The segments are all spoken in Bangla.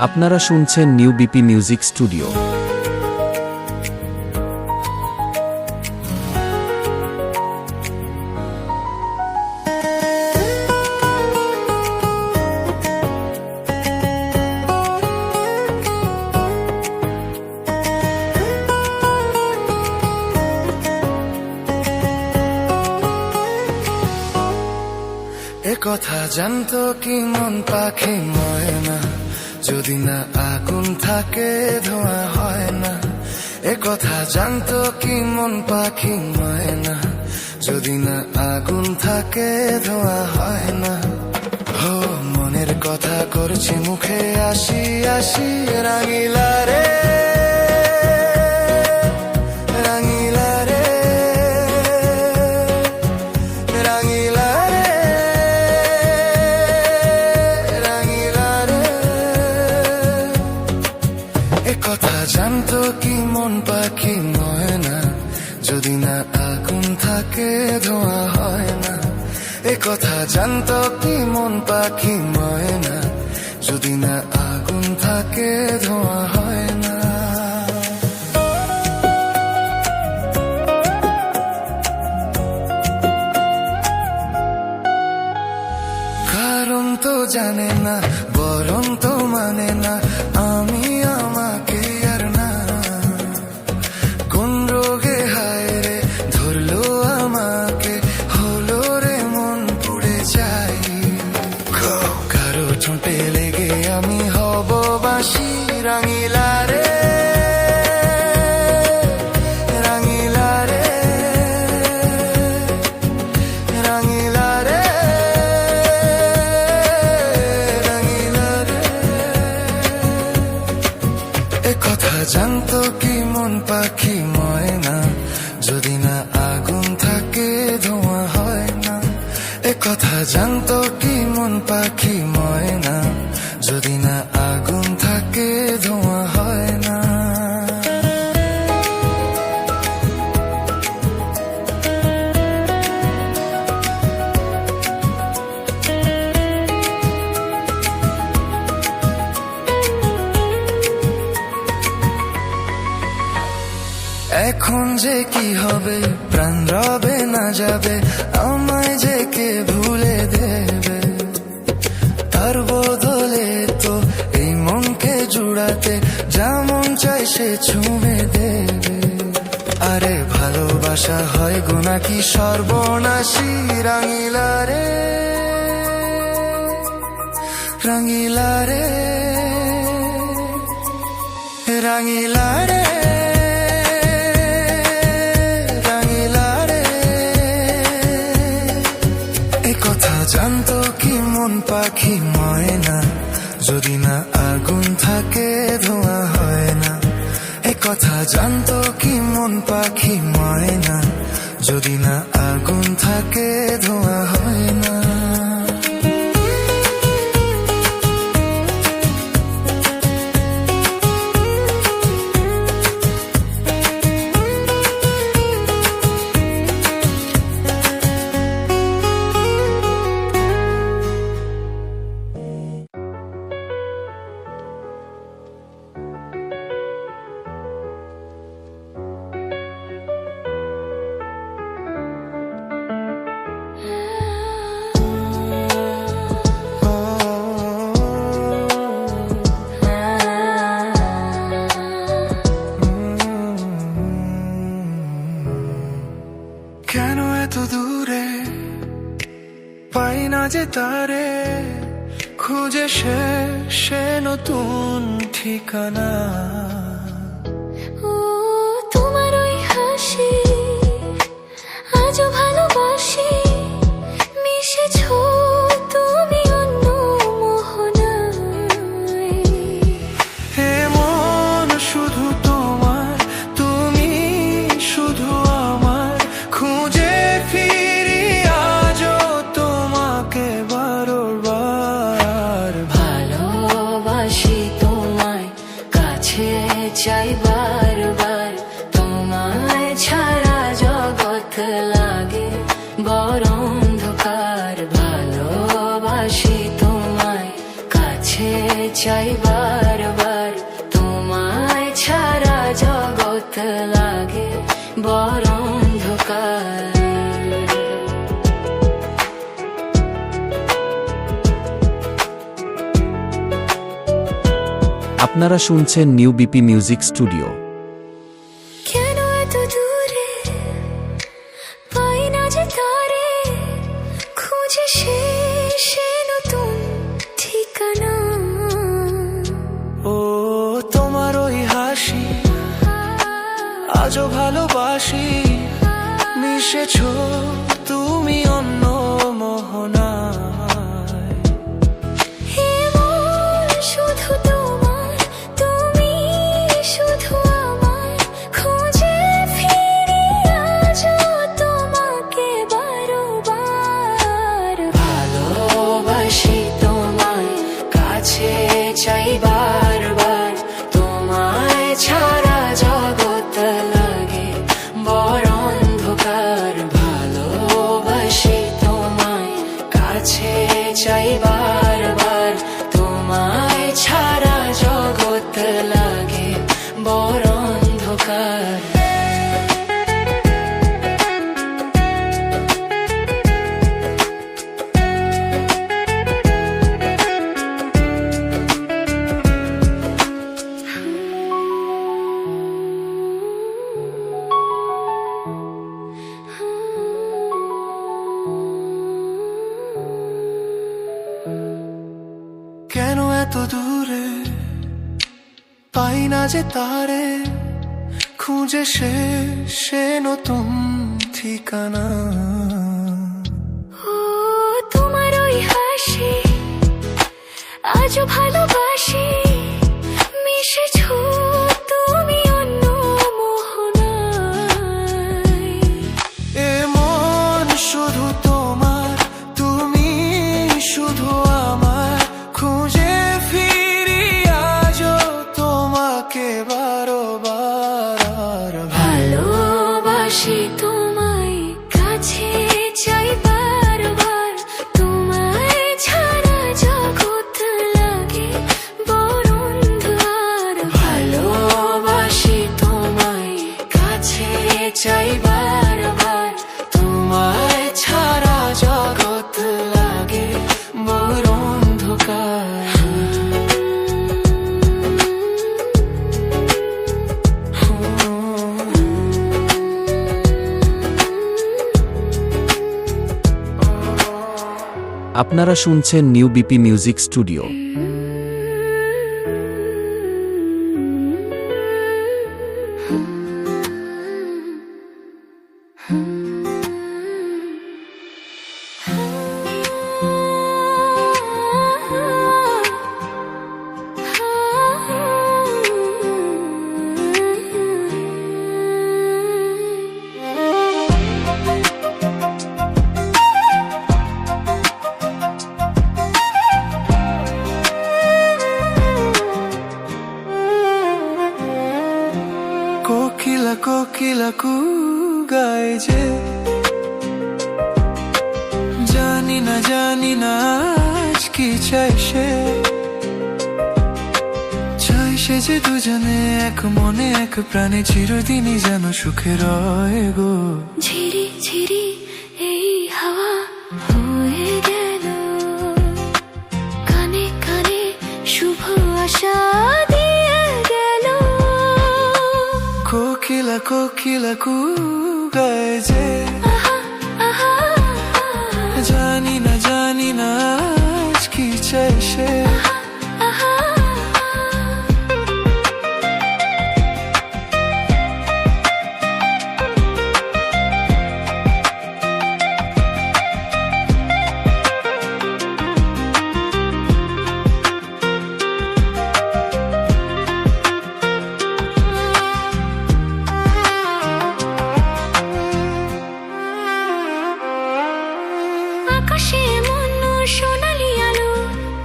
আপনারা শুনছেন নিউ বিপি মিউজিক স্টুডিও। কথা জানতো কি মন পাখি ময়না, যদি না আগুন থাকে ধোঁয়া হয় না। কথা জানতো কি মন পাখি ময়না, যদি না আগুন থাকে ধোঁয়া হয় না। হো মনের কথা করছি মুখে আসি আসি, রাঙিলা রে রাঙিলা রে রাঙিলা রে রাঙিলা রে। কথা জানতো কি মন পাখি ময়না, যদি না আগুন থাকে ধোঁয়া হয় না। কথা জানতো কি মন পাখি ময়না, যদি না আগুন থাকে ধোঁয়া হয় না। কারণ তো জানে না, বরং তো মানে না, আমি আমাকে আর না। কোন রোগে হায় রে ধরলো আমাকে, হলো রে মন পুড়ে যাই। কারো ঠোঁটে লেগে আমি হব বাসি, রাঙিলা রে রাঙিলা রে রাঙিলা রে রাঙিলা রে। কথা জানতো কি মন পাখি ময়না, যদি না আগুন থাকে ধোঁয়া হয় না। কথা জানতো কি মন পাখি ময়না, যদি না আগুন থাকে ধোঁয়া হয় না। এখন যে কি হবে, প্রাণ রবে না যাবে, আমায় যে কে ভুলে দেবে। তার বদলে তো এই মনকে জুড়াতে যেমন চাই সে ছুঁয়ে দেবে। আরে ভালোবাসা হয় গো নাকি সর্বনাশী, রাঙিলা রে রাঙিলা রে রাঙিলা রে কথা জানতো কি মন পাখি ময়না, যদি না আগুন থাকে ধোঁয়া হয় না। কথা জানতো কি মন পাখি ময়না, যদি না আগুন থাকে ধোঁয়া হয় না। কেন এত দূরে পাই না যে তারে, খুঁজে সে নতুন ঠিকানা। ও তোমার ওই হাসি আজও ভালোবাসি, মিশেছো তুমি অন্য মোহনায়। মন শুধু তোমার, তুমি শুধু আমার, খুঁজে ফিরি আজও তোমাকে বারবার। ভালোবাসি তোমায়, কাছে চাই বারবার, তোমায় ছাড়া জগৎ লাগে বড় অন্ধকার। ভালোবাসি তোমায়, কাছে চাই বারবার। আপনারা শুনছেন নিউ বিপি মিউজিক স্টুডিও। কেন এত দূরে পাই না যে তারে, খুঁজে সে নতুন ঠিকানা। ও তোমার ওই হাসি আজও ভালোবাসি, মিশেছো তুমি অন্য মোহনায়। শুধু তোমার, তুমি শুধু আমার, খুঁজে ফিরি আজও তোমাকে বারবার। ভালোবাসি তোমায়, কাছে চাই বারবার, তোমায় ছাড়া জগৎ লাগে বড় অন্ধকার। ভালোবাসি তোমায়, কাছে চাই বারবার, তোমায় ছাড়া জগৎ লাগে বড় অন্ধকার। কেন এত দূরে পাই না যে তারে, খুঁজে সে নতুন ঠিকানা। ও তোমার ওই হাসি আজও ভালোবাসি, মিশেছো তুমি অন্য মোহনায়। এ মন শুধু তোমার, তুমি শুধু আমার, খুঁজে ফিরি আজও তোমাকে বারবার। ভালোবাসি তোমায়, কাছে চাই বারবার, তোমায় ছাড়া জগৎ লাগে বড় অন্ধকার। ভালোবাসি তোমায়, কাছে চাই বারবার, তোমায় ছাড়া জগৎ লাগে বড় অন্ধকার। আপনারা শুনছেন নিউ বিপি মিউজিক স্টুডিও। কোকিলা কোকিলা কু গায় যে, জানি না আজ কি চাই সে যে দুজনে এক মনে এক প্রাণে চিরদিনই যেন সুখে রয় গো। ঝিরি ঝিরি এই হাওয়া হয়ে গেল, কানে কানে শুভ আশা দিয়ে গেল। কোকিলা কোকিলা কু গায় যে, জানি না আজ কি চাই সে আকাশে মন সোনালি আলো,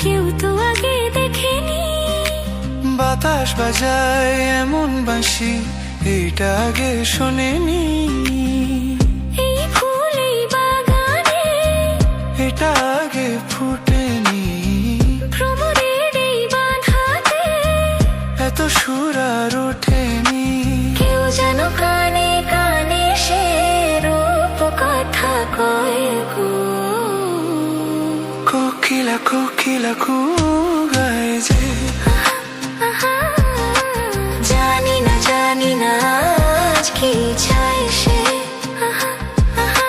কেউ তো আগে দেখেনি। বাতাস বাজায় এমন বাঁশি, এইটা আগে শোনেনি। এই ফুল এই বাগানে, এটা আগে ফুটেনি। ভ্রমরের এই বাঁধাতে, এত সুর আর ওঠেনি। কেউ যেন কানে কানে সে রূপ কথা কয় গো। কোকিলা কোকিলা কু গায় যে, আহা না আজ কি চায় সে। আহা, আহা।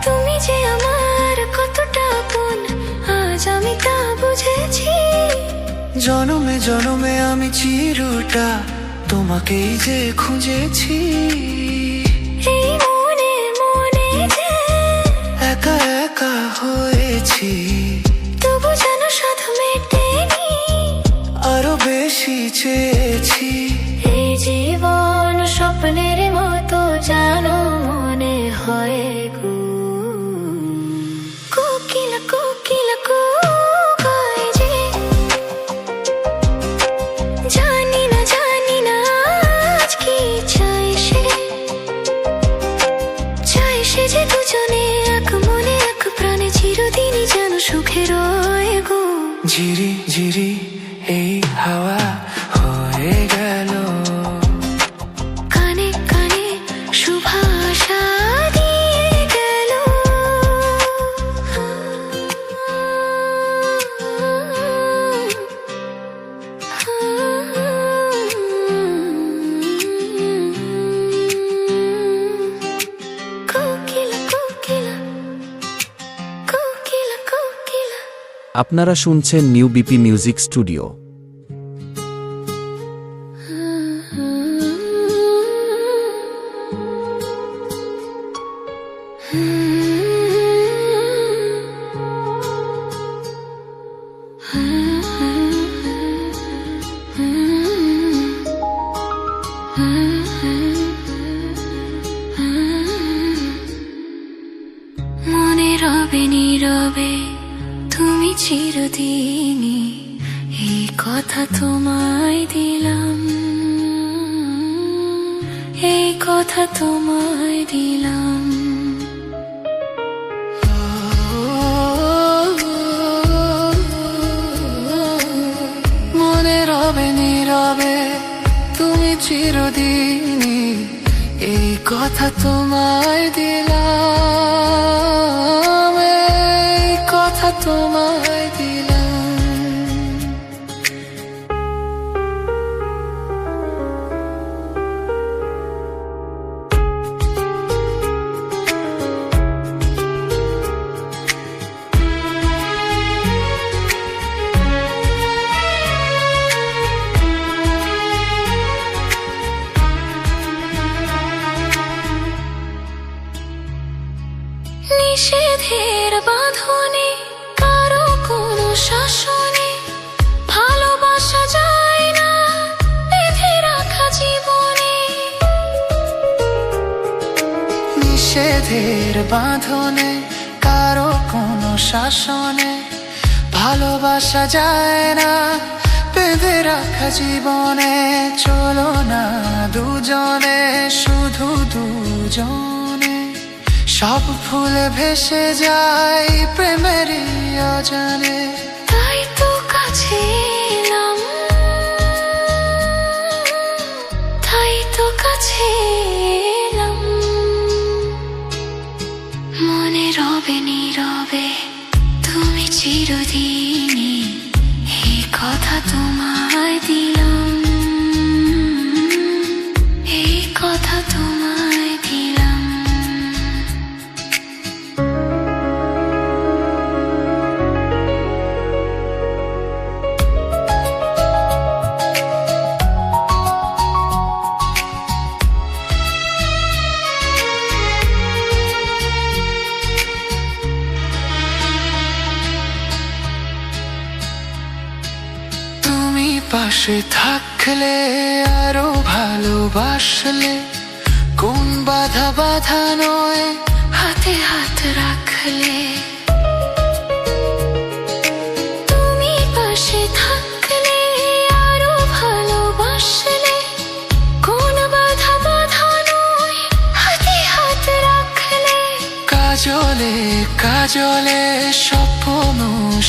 তুমি যে আমার কতটা আপন আজ আমি তা বুঝেছি। জনমে জনমে আমি চিরটা তোমাকেই যে খুঁজেছি। এই মনে মনে যে একা একা হয়েছি, তবু যেন সাধু মেটেনি। আরো বেশি চেয়েছি। এই জীবন স্বপ্নের মতো জানো মনে হয় গো। কোকিলা কোকিলা কোকায় যে জানি না আজ কি চায় সে। চায় সে যে দুজনে এক মনে এক প্রাণে চিরদিনই যেন সুখে রয় গো। ঝিরি ঝিরি এই হাওয়া হয়ে গেল, কানে কানে শুভাশা দিয়ে গেল। কোকিলা কোকিলা কোকিলা কোকিলা। আপনারা শুনছেন নিউ বিপি মিউজিক স্টুডিও। মনে রবে নীরবে তুমি চিরদিনই, এই কথা তোমায় দিলাম, এই কথা তোমায় দিলাম। মনে রবে নীরবে তুমি চিরদিনই, এই কথা তোমায় দিলাম, এই কথা তোমায় দিলাম। নিষেধের বাঁধনে কারো কোনো শাসনে ভালোবাসা যায় না বেঁধে রাখা জীবনে। নিষেধের বাঁধনে কারো কোনো শাসনে ভালোবাসা যায় না বেঁধে রাখা জীবনে। চলো না দুজনে শুধু দুজনে, সব ফুল ভেসে যায় প্রেমেরই অজানে। তাই তো কাছে এলাম, তাই তো কাছে এলাম। মনে রবে নীরবে তুমি চিরদিনই, এই কথা তোমায় দিলাম, এই কথা তোমায় দিলাম। পাশে থাকলে আরো ভালোবাসলে, কোন বাধা বাধা নয় হাতে হাত রাখলে। তুমি জলে কাজলে স্বপ্ন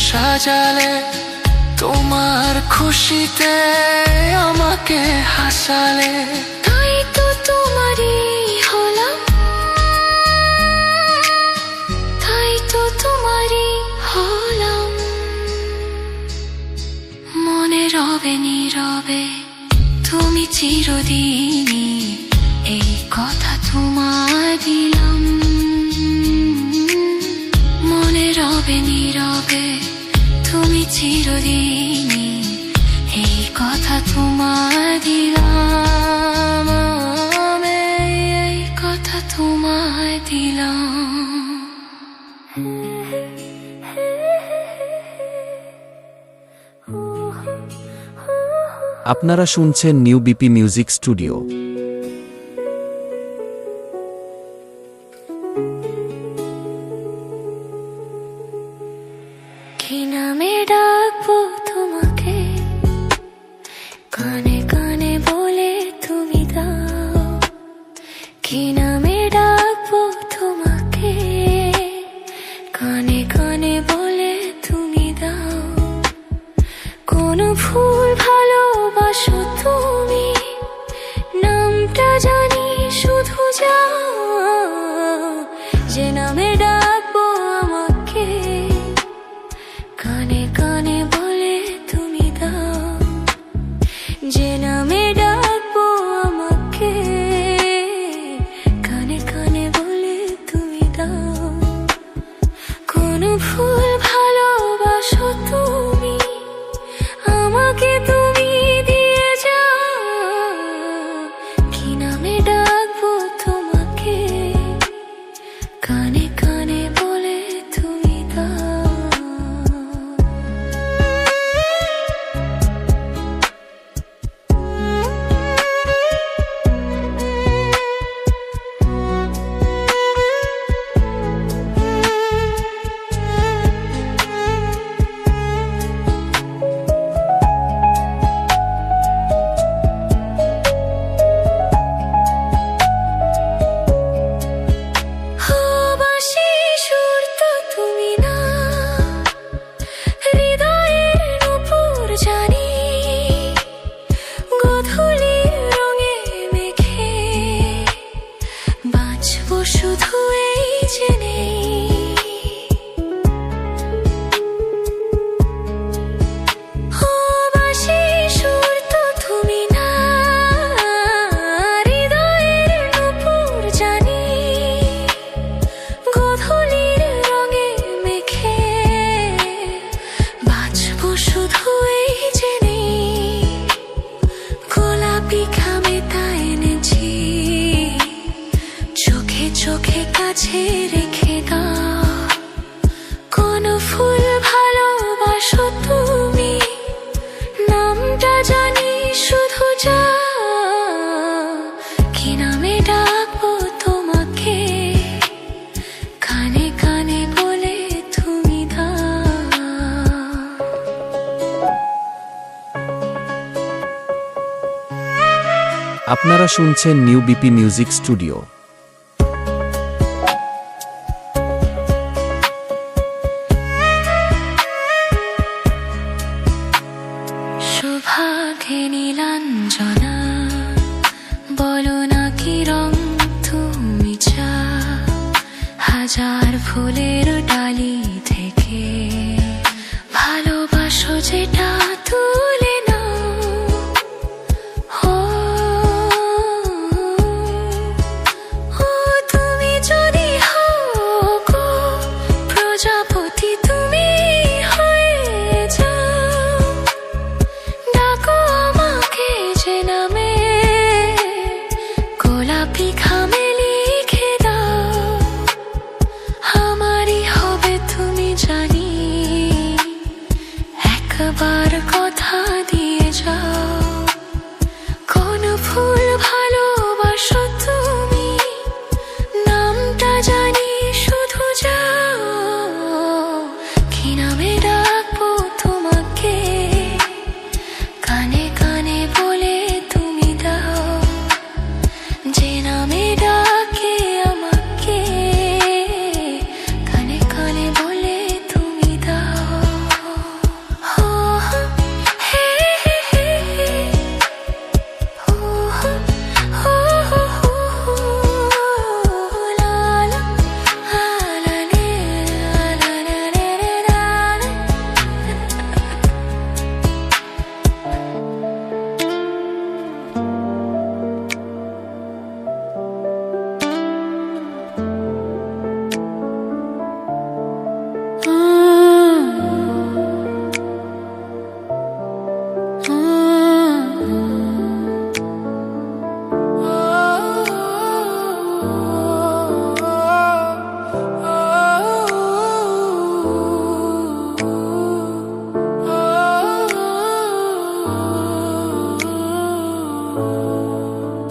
সাজালে, তোমার খুশিতে আমাকে হাসালে। তাই তো তোমারই হলাম, তাই তো তোমারই হলাম। মনে রবে নীরবে তুমি চিরদিনই, এই কথা তোমায় দিলাম। মনে রবে নীরবে তুমি চিরদিনই, এই কথা তোমায় দিলাম। এই কথা তোমায় দিলাম। আপনারা শুনছেন নিউ বিপি মিউজিক স্টুডিও। কি নামে ডাকবো তোমাকে, কানে কানে বলে তুমি দাও। কি নামে ডাকবো তোমাকে, কানে কানে বলে তুমি দাও। কোন ফুল ভালোবাসো তুমি, নামটা জানি শুধু যাও। যে নামে ডাকবো আমাকে, কানে কানে বলে তুমি দাও। যে নামে ডাকবো আমাকে, কানে কানে বলে তুমি দাও। কোন ফুল ভালোবাসো তুমি, আমাকে তুমি দিয়ে যাও। কি নামে ডাকবো তোমাকে, কানে কানে বলে তুমি দাও। বাঁশি সুর তো তুমি না, হৃদয়ের নূপুর জানি। গোধূলির রঙে মেখে বাঁচবো শুধু এই জেনে। বাঁশি সুর তো তুমি না, হৃদয়ের নূপুর জানি। গোধূলির রঙে মেখে বাঁচবো শুধু এই জেনে। গোলাপি খামে তা এনেছি, চোখে চোখে কাছে রেখে দাও। কোন ফুল ভালোবাসো তুমি, নামটা জানি শুধু যাও। কি নামে ডাকবো তোমাকে, কানে কানে বলে তুমি দাও। আপনারা শুনছেন নিউ বিপি মিউজিক স্টুডিও। সুভাগে নীলাঞ্জনা, বলো না কি রং তুমি চাও। হাজার ফুলের ডালি থেকে ভালোবাসো যেটা তুলে নাও। ও তুমি যদি হও গো প্রজাপতি, তুমি হয়ে যাও। ডাকো আমাকে যে নামে, গোলাপি খামে লিখে দাও। আমারই হবে তুমি জানি, একবার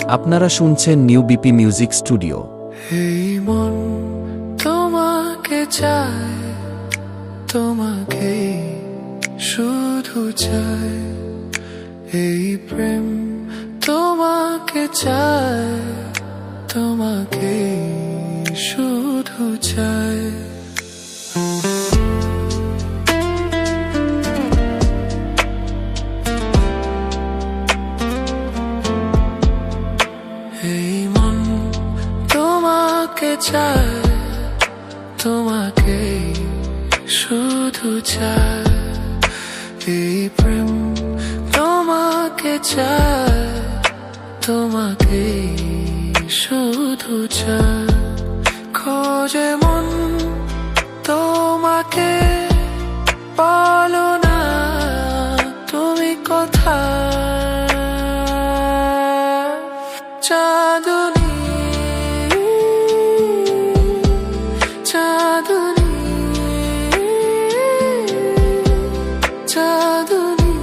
আপনারা শুনছেন নিউ বিপি মিউজিক স্টুডিও। এই মন তোমাকে চায়, তোমাকে শুধু চায়। এই প্রেম তোমাকে চায়, তোমাকে শুধু চায়। এই মন তোমাকে চায়, তোমাকে শুধু চায়। এই প্রেম তোমাকে চায়, তোমাকে শুধু চায়। খোঁজে মন তোমাকে, বলো না তুমি কোথায়। চাঁদনী চাঁদনী চাঁদনী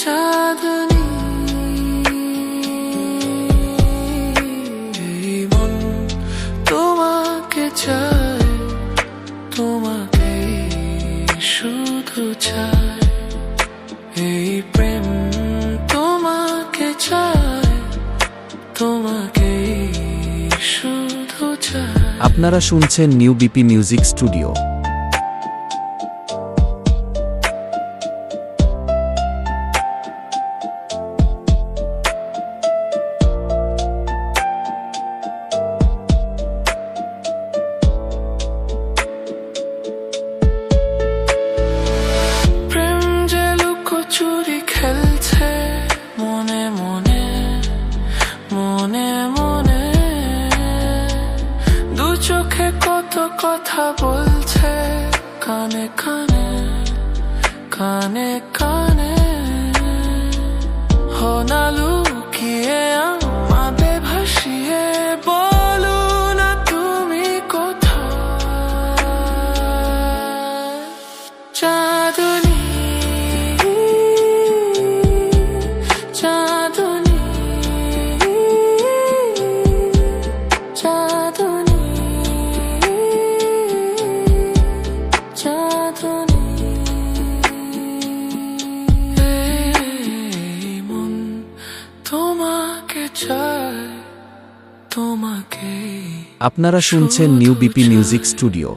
চাঁদনী। এই মন তোমাকে চায়, তোমাকে শুধু চায়। এই প্রেম তোমাকে চায়, তোমাকে শুধু চায়। আপনারা শুনছেন নিউ বিপি মিউজিক স্টুডিও। প্রেম যে লুকোচুরি খেলছে মনে মনে, মনে মনে। দু চোখে কত কথা বলছে কানে কানে, কানে কানে। হো না লুকিয়ে আমাদের ভাসিয়ে, বলো না তুমি কোথায়। চাঁদনী চাঁদনী চাঁদনী চাঁদনী। এই মন তোমাকে চায়, তোমাকে আপনারা শুনছেন নিউ বিপি মিউজিক স্টুডিও।